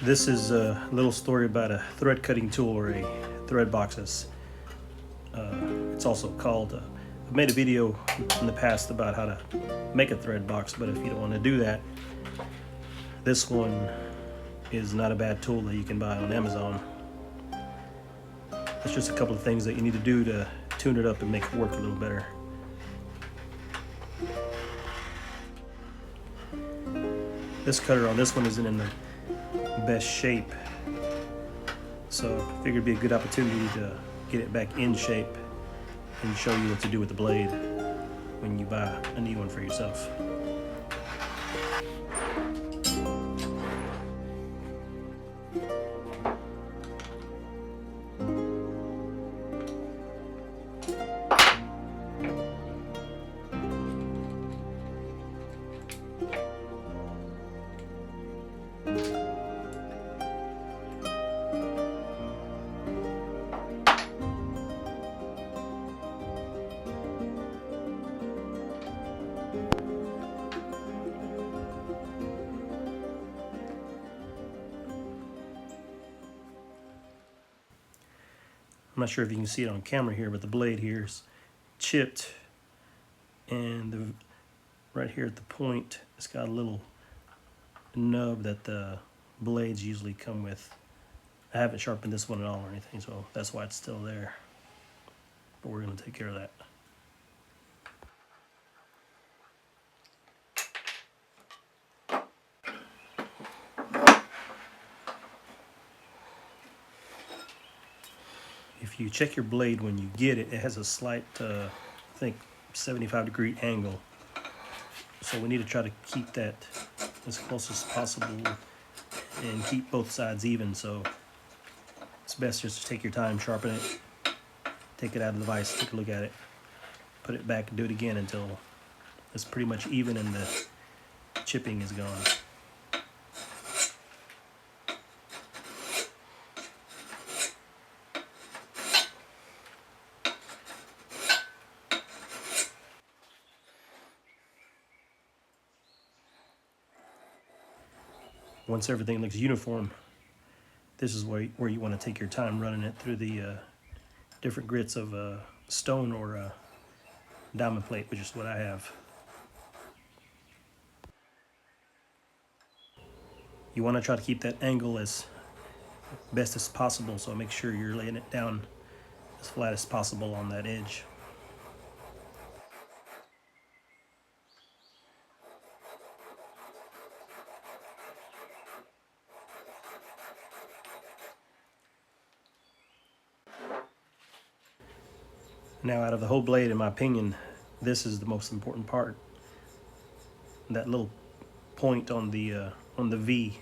This is a little story about a thread cutting tool or a thread boxes. It's also called, I've made a video in the past about how to make a thread box, but if you don't want to do that, this one is not a bad tool that you can buy on Amazon. It's just a couple of things that you need to do to tune it up and make it work a little better. This cutter on this one isn't in the best shape, so I figured it'd be a good opportunity to get it back in shape and show you what to do with the blade when you buy a new one for yourself. I'm not sure if you can see it on camera here, but the blade here is chipped, and right here at the point, it's got a little nub that the blades usually come with. I haven't sharpened this one at all or anything, so that's why it's still there. But we're going to take care of that. If you check your blade when you get it, it has a slight, I think, 75-degree angle. So we need to try to keep that as close as possible and keep both sides even. So it's best just to take your time, sharpen it, take it out of the vise, take a look at it, put it back and do it again until it's pretty much even and the chipping is gone. Once everything looks uniform, this is where you want to take your time running it through the different grits of stone or diamond plate, which is what I have. You want to try to keep that angle as best as possible, so make sure you're laying it down as flat as possible on that edge. Now, out of the whole blade, in my opinion, this is the most important part. That little point on the V.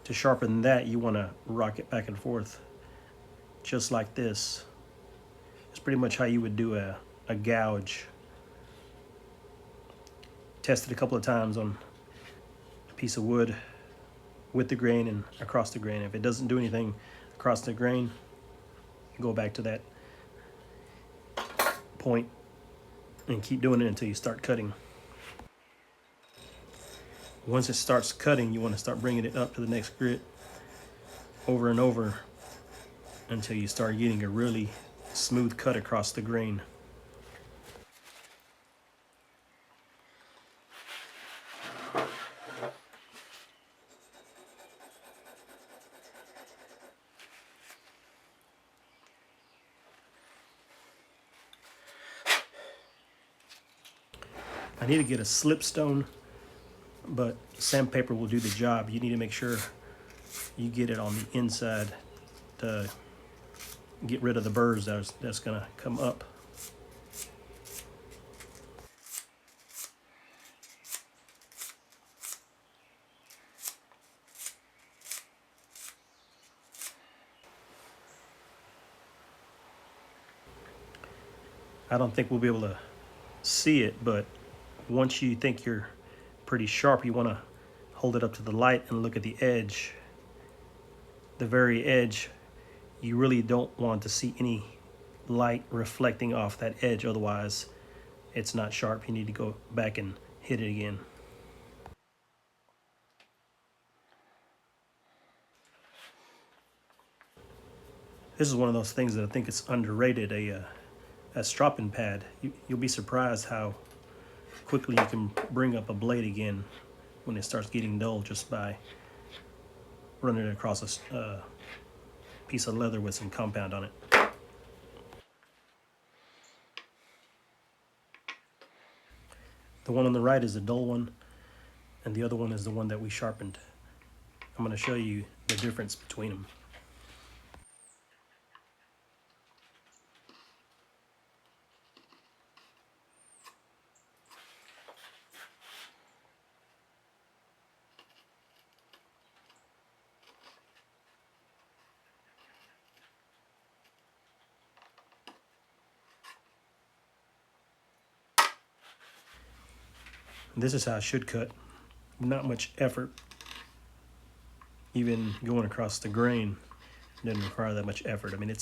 To sharpen that, you want to rock it back and forth, just like this. It's pretty much how you would do a gouge. Test it a couple of times on a piece of wood with the grain and across the grain. If it doesn't do anything across the grain, go back to that point and keep doing it until you start cutting. Once it starts cutting, you want to start bringing it up to the next grit over and over until you start getting a really smooth cut across the grain. I need to get a slipstone, but sandpaper will do the job. You need to make sure you get it on the inside to get rid of the burrs that's gonna come up. I don't think we'll be able to see it, but once you think you're pretty sharp, you want to hold it up to the light and look at the edge. The very edge, you really don't want to see any light reflecting off that edge, otherwise it's not sharp. You need to go back and hit it again. This is one of those things that I think it's underrated, a stropping pad. You'll be surprised how quickly you can bring up a blade again when it starts getting dull just by running it across a piece of leather with some compound on it. The one on the right is the dull one, and the other one is the one that we sharpened. I'm going to show you the difference between them. This is how it should cut. Not much effort. Even going across the grain doesn't require that much effort. I mean, I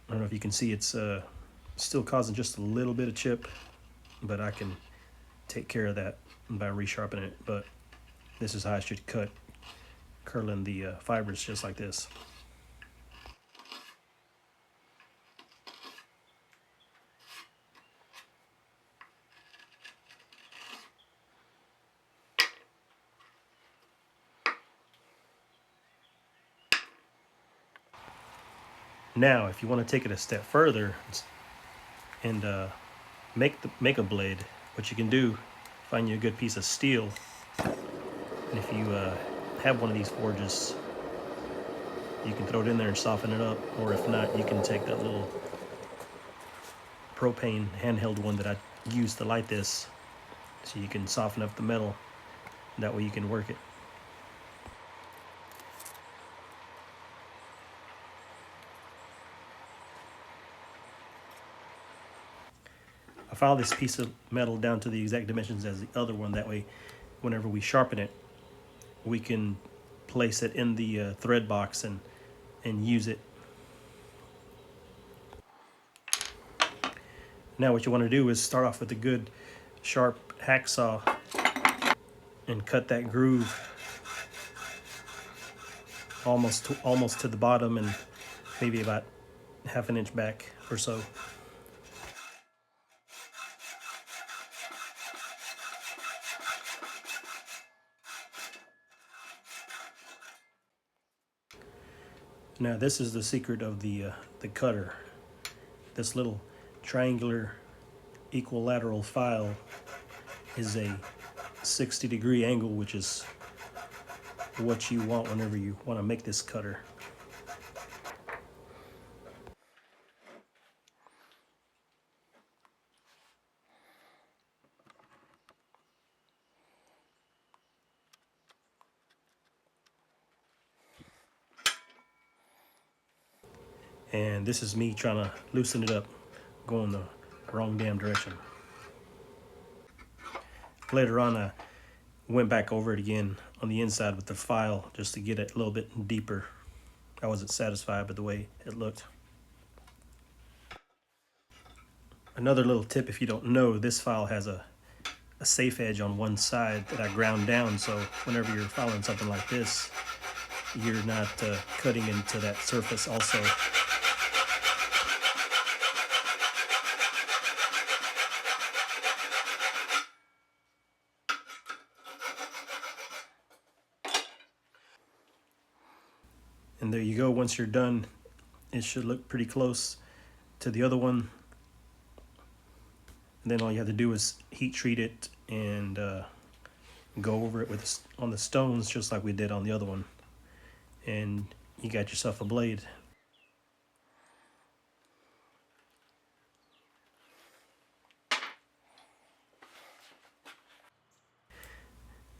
don't know if you can see, it's still causing just a little bit of chip, but I can take care of that by resharpening it. But this is how I should cut, curling the fibers just like this. Now, if you want to take it a step further and make a blade, what you can do, find you a good piece of steel, and if you have one of these forges, you can throw it in there and soften it up, or if not, you can take that little propane handheld one that I use to light this, so you can soften up the metal. That way you can work it. I filed this piece of metal down to the exact dimensions as the other one. That way, whenever we sharpen it, we can place it in the thread box and use it. Now what you want to do is start off with a good sharp hacksaw and cut that groove almost to the bottom and maybe about half an inch back or so. Now this is the secret of the cutter. This little triangular equilateral file is a 60-degree angle, which is what you want whenever you want to make this cutter. And this is me trying to loosen it up, going the wrong damn direction. Later on, I went back over it again on the inside with the file just to get it a little bit deeper. I wasn't satisfied with the way it looked. Another little tip, if you don't know, this file has a safe edge on one side that I ground down, so whenever you're filing something like this, you're not cutting into that surface also. And there you go. Once you're done, it should look pretty close to the other one. And then all you have to do is heat treat it and go over it on the stones just like we did on the other one. And you got yourself a blade.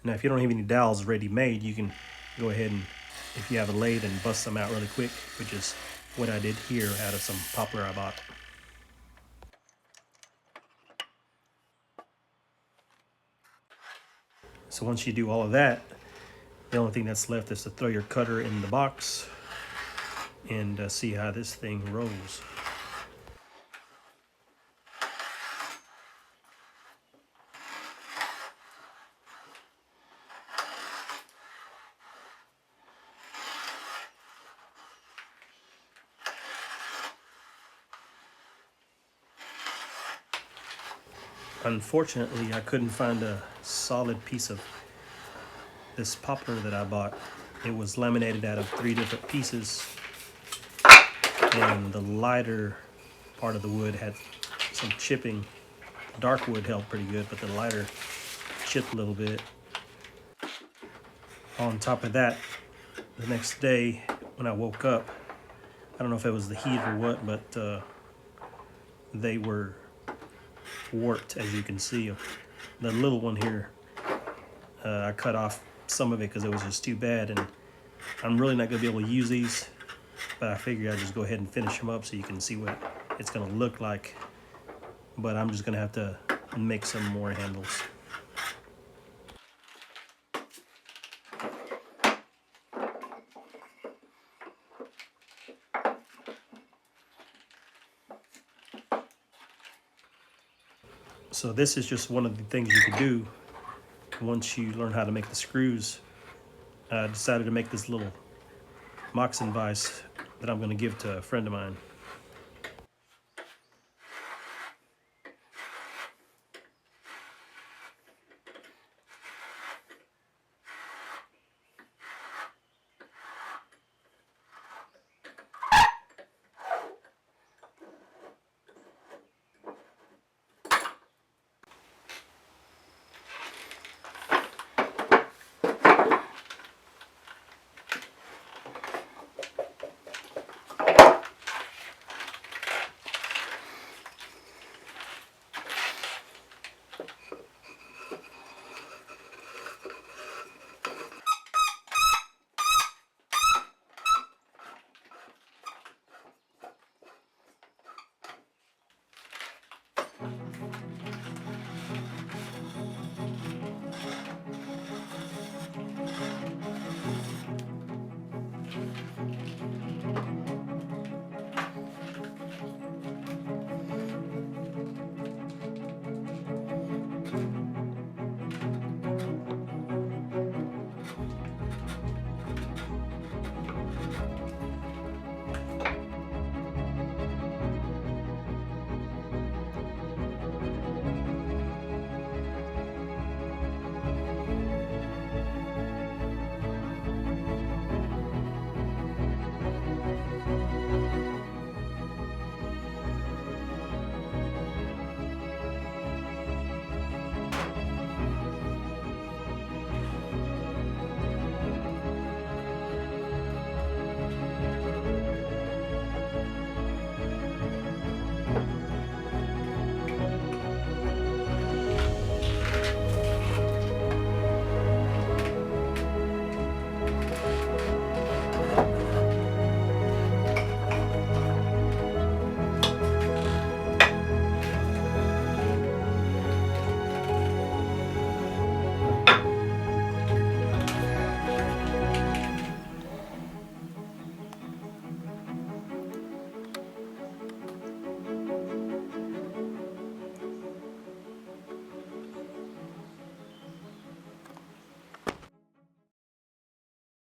Now if you don't have any dowels ready made, you can go ahead and, if you have a lathe, and bust them out really quick, which is what I did here out of some poplar I bought. So once you do all of that, the only thing that's left is to throw your cutter in the box and see how this thing rolls. Unfortunately, I couldn't find a solid piece of this poplar that I bought. It was laminated out of 3 different pieces, and the lighter part of the wood had some chipping. Dark wood held pretty good, but the lighter chipped a little bit. On top of that, the next day when I woke up, I don't know if it was the heat or what, but they were warped, as you can see. The little one here, I cut off some of it because it was just too bad, and I'm really not going to be able to use these, but I figured I'd just go ahead and finish them up so you can see what it's going to look like. But I'm just going to have to make some more handles. So this is just one of the things you can do once you learn how to make the screws. I decided to make this little moccasin vise that I'm going to give to a friend of mine.